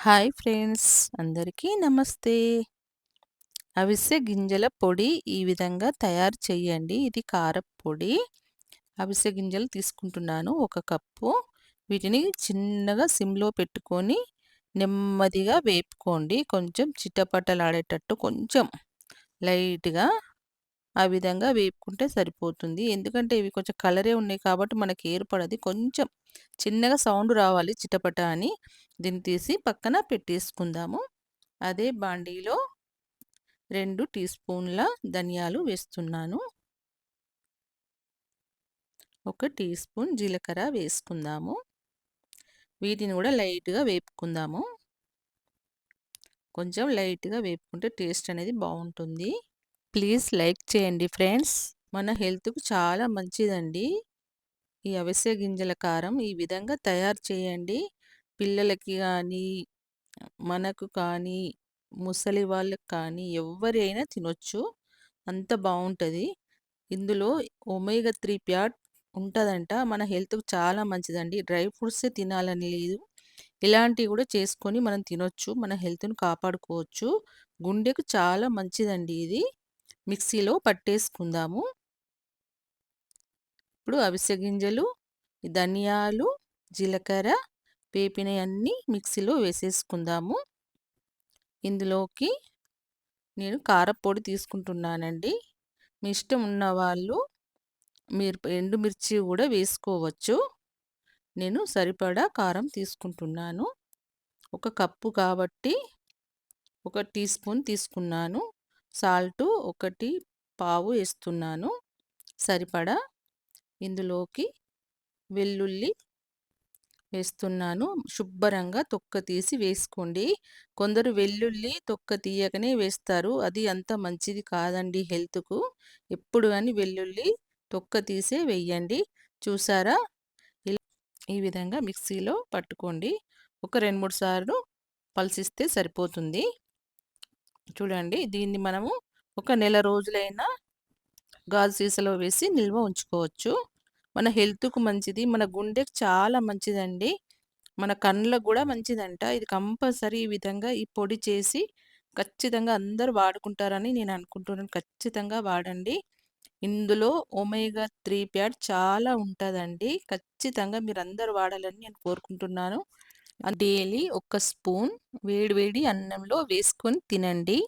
Hi friends, అందరికీ నమస్తే. అవిసె గింజల పొడి ఈ విధంగా తయారు చేయండి. ఇది కారప్పొడి. అవిసె గింజలు తీసుకుంటున్నాను 1 కప్పు. వీటిని చిన్నగా సిమ్‌లో పెట్టుకొని నెమ్మదిగా వేపుకోండి. కొంచెం చిటపటలాడేటట్టు కొంచెం లైట్‌గా ఆ విధంగా వేపుకుంటే సరిపోతుంది. ఎందుకంటే ఇవి కొంచెం కలరే ఉన్నాయి కాబట్టి మనకి ఏర్పడది. కొంచెం చిన్నగా సౌండ్ రావాలి చిటపట అని. దీన్ని తీసి పక్కన పెట్టేసుకుందాము. అదే బాండీలో 2 టీ స్పూన్ల ధనియాలు వేస్తున్నాను. 1 టీ స్పూన్ జీలకర్ర వేసుకుందాము. వీటిని కూడా లైట్‌గా వేపుకుందాము. కొంచెం లైట్‌గా వేపుకుంటే టేస్ట్ అనేది బావుంటుంది. ప్లీజ్ లైక్ చేయండి ఫ్రెండ్స్. మన హెల్త్‌కు చాలా మంచిదండి. ఈ అవిసె గింజల కారం ఈ విధంగా తయారు చేయండి. పిల్లలకి గానీ, మనకు కానీ, ముసలి వాళ్ళకి కానీ ఎవ్వరైనా తినొచ్చు. అంత బావుంటది. ఇందులో ఒమేగా 3 ఫ్యాట్ ఉంటదంట. మన హెల్త్‌కి చాలా మంచిదండి. డ్రై ఫ్రూట్సే తినాలని లేదు. ఇలాంటివి కూడా చేసుకొని మనం తినొచ్చు. మన హెల్త్‌ని కాపాడుకోవచ్చు. గుండెకు చాలా మంచిదండి ఇది. మిక్సీలో పట్టేసుకుందాము. ఇప్పుడు అవిసె గింజలు, ధనియాలు, జీలకర్ర వేపినయన్నీ మిక్సీలో వేసేసుకుందాము. ఇందులోకి నేను కారప్పొడి తీసుకుంటున్నానండి. మీ ఇష్టం ఉన్నవాళ్ళు మీరు ఎండుమిర్చి కూడా వేసుకోవచ్చు. నేను సరిపడా కారం తీసుకుంటున్నాను. 1 కప్పు కాబట్టి 1 టీ స్పూన్ తీసుకున్నాను. సాల్టు 1 ఏస్తున్నాను సరిపడా. ఇందులోకి వెల్లుల్లి వేస్తున్నాను. శుభ్రంగా తొక్క తీసి వేసుకోండి. కొందరు వెల్లుల్లి తొక్క తీయకనే వేస్తారు. అది అంత మంచిది కాదండి హెల్త్‌కు. ఎప్పుడు గాని వెల్లుల్లి తొక్క తీసే వెయ్యండి. చూసారా? ఇలా ఈ విధంగా మిక్సీలో పట్టుకోండి. ఒక 2, 3 సార్లు పల్సిస్తే సరిపోతుంది. చూడండి, దీన్ని మనము ఒక నెల రోజులైనా గాజు సీసాలో వేసి నిల్వ ఉంచుకోవచ్చు. మన హెల్త్‌కు మంచిది. మన గుండెకి చాలా మంచిదండి. మన కండ్లకు గూడా మంచిదంట. ఇది కంపల్సరీ ఈ విధంగా ఈ పొడి చేసి ఖచ్చితంగా అందరూ వాడుకుంటారని నేను అనుకుంటున్నాను. ఖచ్చితంగా వాడండి. ఇందులో ఒమేగా 3 ఫ్యాట్ చాలా ఉంటదండి. ఖచ్చితంగా మీరందరూ వాడాలని నేను కోరుకుంటున్నాను. డైలీ 1 స్పూన్ వేడి వేడి అన్నంలో వేసుకొని తినండి.